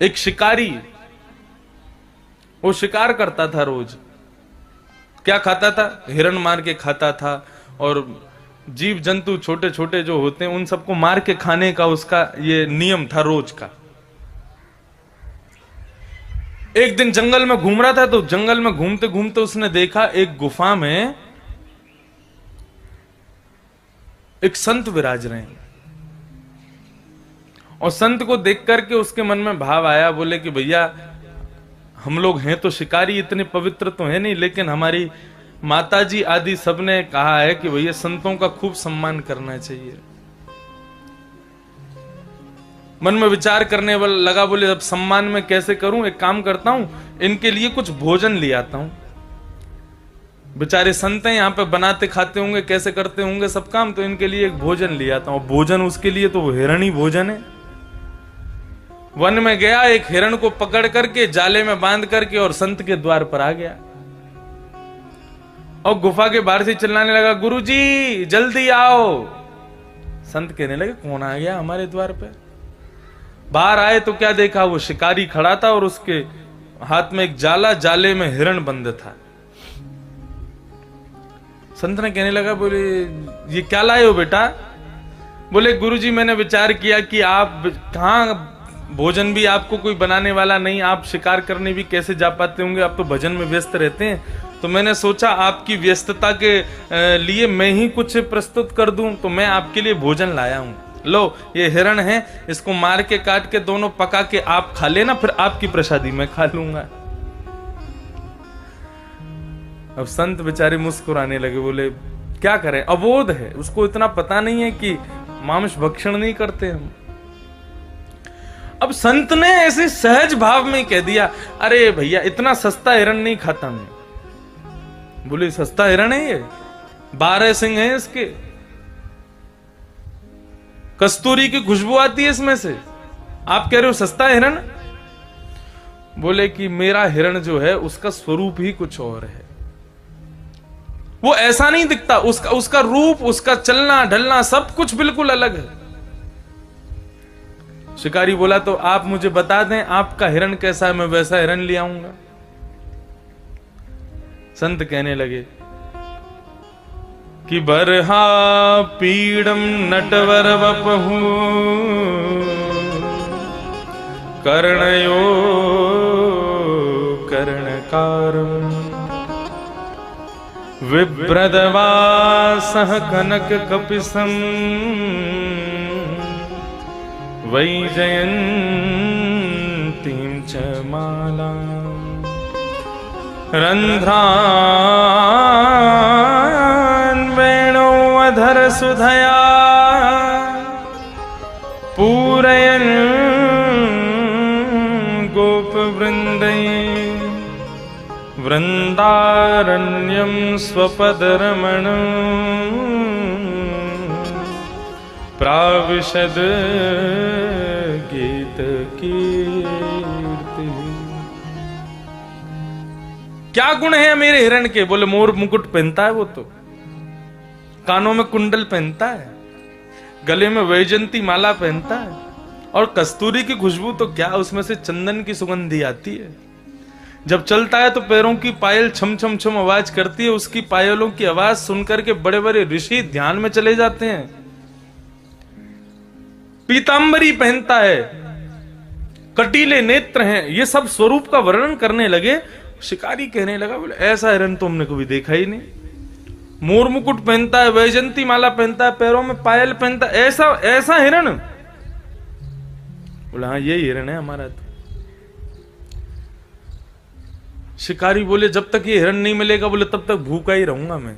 एक शिकारी, वो शिकार करता था रोज। क्या खाता था? हिरण मार के खाता था, और जीव जंतु छोटे छोटे जो होते हैं उन सबको मार के खाने का उसका ये नियम था रोज का। एक दिन जंगल में घूम रहा था, तो जंगल में घूमते घूमते उसने देखा एक गुफा में एक संत विराज रहे हैं। और संत को देख करके उसके मन में भाव आया, बोले कि भैया हम लोग हैं तो शिकारी, इतने पवित्र तो है नहीं, लेकिन हमारी माताजी आदि सबने कहा है कि भैया संतों का खूब सम्मान करना चाहिए। मन में विचार करने वाला लगा, बोले अब सम्मान में कैसे करूं, एक काम करता हूं, इनके लिए कुछ भोजन ले आता हूं। बेचारे संत हैं, यहां पे बनाते खाते होंगे, कैसे करते होंगे सब काम, तो इनके लिए एक भोजन ले आता हूं। भोजन उसके लिए तो वो हिरण ही भोजन है। वन में गया, एक हिरण को पकड़ करके जाले में बांध करके और संत के द्वार पर आ गया, और गुफा के बाहर से चिल्लाने लगा, गुरुजी जल्दी आओ। संत कहने लगे, कौन आ गया हमारे द्वार पे? बाहर आए तो क्या देखा, वो शिकारी खड़ा था और उसके हाथ में एक जाला, जाले में हिरण बंद था। संत ने कहने लगा, बोले ये क्या लाए हो बेटा? बोले गुरुजी मैंने विचार किया कि आप कहां, भोजन भी आपको कोई बनाने वाला नहीं, आप शिकार करने भी कैसे जा पाते होंगे, आप तो भजन में व्यस्त रहते हैं, तो मैंने सोचा आपकी व्यस्तता के लिए मैं ही कुछ प्रस्तुत कर दूं, तो मैं आपके लिए भोजन लाया हूं। लो ये हिरण है, इसको मार के काट के दोनों पका के आप खा लेना, फिर आपकी प्रसादी मैं खा लूंगा। अब संत बेचारे मुस्कुराने लगे, बोले क्या करें, अबोध है, उसको इतना पता नहीं है कि मांस भक्षण नहीं करते हम। अब संत ने ऐसे सहज भाव में कह दिया, अरे भैया इतना सस्ता हिरण नहीं खाता मैं। बोले सस्ता हिरण है ये, 12 सिंह है इसके, कस्तूरी की खुशबू आती है इसमें से, आप कह रहे हो सस्ता हिरण? बोले कि मेरा हिरण जो है उसका स्वरूप ही कुछ और है, वो ऐसा नहीं दिखता, उसका रूप, उसका चलना ढलना सब कुछ बिल्कुल अलग है। शिकारी बोला, तो आप मुझे बता दें आपका हिरण कैसा है, मैं वैसा हिरण ले आऊंगा। संत कहने लगे कि बरहा पीड़म नटवर वपहु कर्णयो कर्णकारम विभ्रदवासः कनक कपिसम वैजयन्तीं च मालाम् रन्ध्रान् वेणो अधर सुधया पूरयन् गोपवृन्दै वृन्दारण्यं स्वपदरमणम् प्राविशद गीत कीर्ति। क्या गुण है मेरे हिरण के? बोले मोर मुकुट पहनता है, वो तो कानों में कुंडल पहनता है, गले में वैजयंती माला पहनता है, और कस्तूरी की खुशबू तो क्या, उसमें से चंदन की सुगंधी आती है। जब चलता है तो पैरों की पायल छम छम छम आवाज करती है, उसकी पायलों की आवाज सुनकर के बड़े बड़े ऋषि ध्यान में चले जाते हैं। पीतांबरी पहनता है, कटीले नेत्र हैं, ये सब स्वरूप का वर्णन करने लगे। शिकारी कहने लगा, बोले ऐसा हिरण तो हमने कभी देखा ही नहीं, मोर मुकुट पहनता है, वैजयंती माला पहनता है, पैरों में पायल पहनता है, ऐसा हिरण? बोला हाँ यही हिरण है हमारा। तो शिकारी बोले जब तक ये हिरण नहीं मिलेगा, बोले तब तक भूखा ही रहूंगा मैं।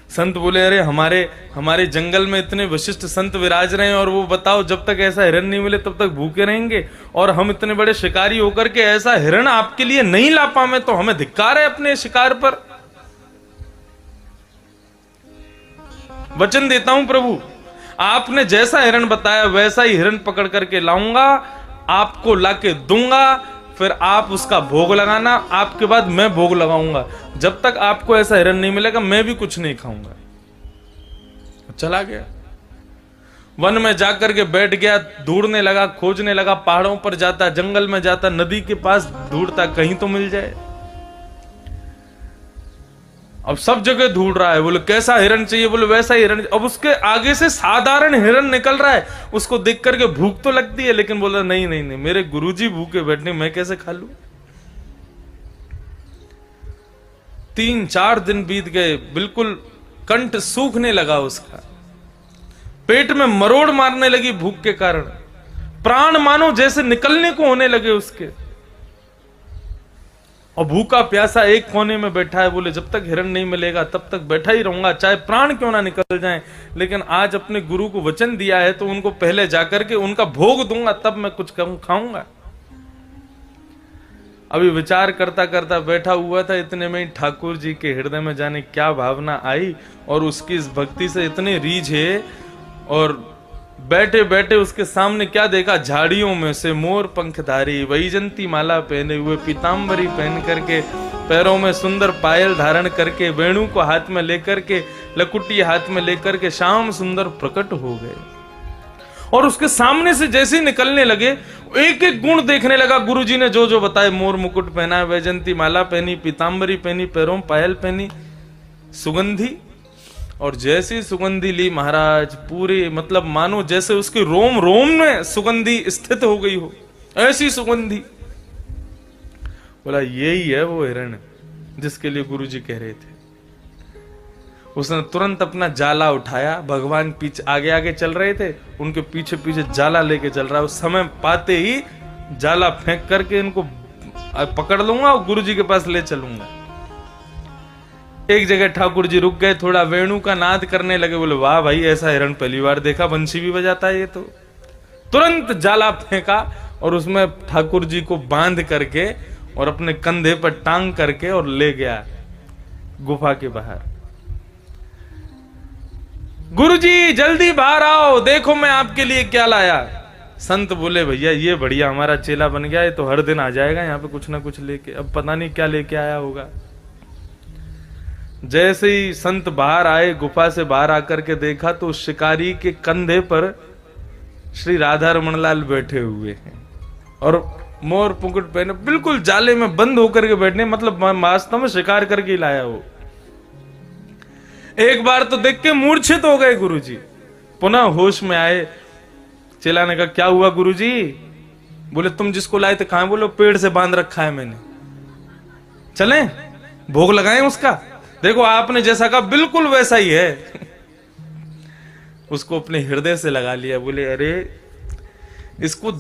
संत बोले अरे हमारे जंगल में इतने विशिष्ट संत विराज रहे हैं, और वो बताओ जब तक ऐसा हिरण नहीं मिले तब तक भूखे रहेंगे, और हम इतने बड़े शिकारी होकर के ऐसा हिरण आपके लिए नहीं ला पाए, तो हमें धिक्कार है अपने शिकार पर। वचन देता हूं प्रभु, आपने जैसा हिरण बताया वैसा ही हिरण पकड़ करके लाऊंगा, आपको लाके दूंगा, फिर आप उसका भोग लगाना, आपके बाद मैं भोग लगाऊंगा। जब तक आपको ऐसा हिरण नहीं मिलेगा मैं भी कुछ नहीं खाऊंगा। चला गया। वन में जाकर के बैठ गया, ढूंढने लगा, खोजने लगा, पहाड़ों पर जाता, जंगल में जाता, नदी के पास ढूंढता, कहीं तो मिल जाए। अब सब जगह ढूंढ रहा है, बोले कैसा हिरण चाहिए, बोले वैसा हिरण। अब उसके आगे से साधारण हिरण निकल रहा है, उसको देख करके भूख तो लगती है, लेकिन बोला नहीं नहीं नहीं, मेरे गुरुजी भूखे बैठने, मैं कैसे खा लूं। 3-4 दिन बीत गए, बिल्कुल कंठ सूखने लगा उसका, पेट में मरोड़ मारने लगी भूख के कारण, प्राण मानो जैसे निकलने को होने लगे उसके। और भूखा प्यासा एक कोने में बैठा है, बोले जब तक हिरण नहीं मिलेगा तब तक बैठा ही रहूंगा, चाहे प्राण क्यों ना निकल जाएं, लेकिन आज अपने गुरु को वचन दिया है तो उनको पहले जाकर के उनका भोग दूंगा, तब मैं कुछ खाऊंगा। अभी विचार करता करता बैठा हुआ था, इतने में ठाकुर जी के हृदय में जाने क्या भावना आई, और उसकी इस भक्ति से इतने रीझे, और बैठे बैठे उसके सामने क्या देखा, झाड़ियों में से मोर पंखधारी, वैजंती माला पहने हुए, पीतांबरी पहन करके, पैरों में सुंदर पायल धारण करके, वेणु को हाथ में लेकर के, लकुटी हाथ में लेकर के श्याम सुंदर प्रकट हो गए। और उसके सामने से जैसे ही निकलने लगे, एक एक गुण देखने लगा। गुरुजी ने जो जो बताए, मोर मुकुट पहना, वैजंती माला पहनी, पीतांबरी पहनी, पैरों पायल पहनी, सुगंधी, और जैसी सुगंधी ली महाराज, पूरी मतलब मानो जैसे उसके रोम रोम में सुगंधी स्थित हो गई हो, ऐसी सुगंधी। बोला यही है वो हिरण जिसके लिए गुरुजी कह रहे थे। उसने तुरंत अपना जाला उठाया, भगवान पीछे आगे आगे चल रहे थे, उनके पीछे पीछे जाला लेके चल रहा है। उस समय पाते ही जाला फेंक करके इनको पकड़ लूंगा और गुरुजी के पास ले चलूंगा। एक जगह ठाकुर जी रुक गए, थोड़ा वेणु का नाद करने लगे। बोले वाह भाई, ऐसा हिरण पहली बार देखा, बंसी भी बजाता है ये तो। तुरंत जाला फेंका और उसमें ठाकुर जी को बांध करके और अपने कंधे पर टांग करके और ले गया गुफा के बाहर। गुरुजी जल्दी बाहर आओ, देखो मैं आपके लिए क्या लाया। संत बोले भैया ये बढ़िया, हमारा चेला बन गया, ये तो हर दिन आ जाएगा यहाँ पे कुछ ना कुछ लेके। अब पता नहीं क्या लेके आया होगा। जैसे ही संत बाहर आए, गुफा से बाहर आकर के देखा तो शिकारी के कंधे पर श्री राधा रमन लाल बैठे हुए हैं और मोर मुकुट पहने, बिल्कुल जाले में बंद होकर के बैठने, मतलब वास्तव में शिकार करके लाया वो। एक बार तो देख के मूर्छित हो गए गुरुजी, पुनः होश में आए। चेला ने कहा क्या हुआ गुरुजी? बोले तुम जिसको लाए थे कहां? बोलो पेड़ से बांध रखा है मैंने, चलें भोग लगाएं उसका। देखो आपने जैसा कहा बिल्कुल वैसा ही है। उसको अपने हृदय से लगा लिया। बोले अरे इसको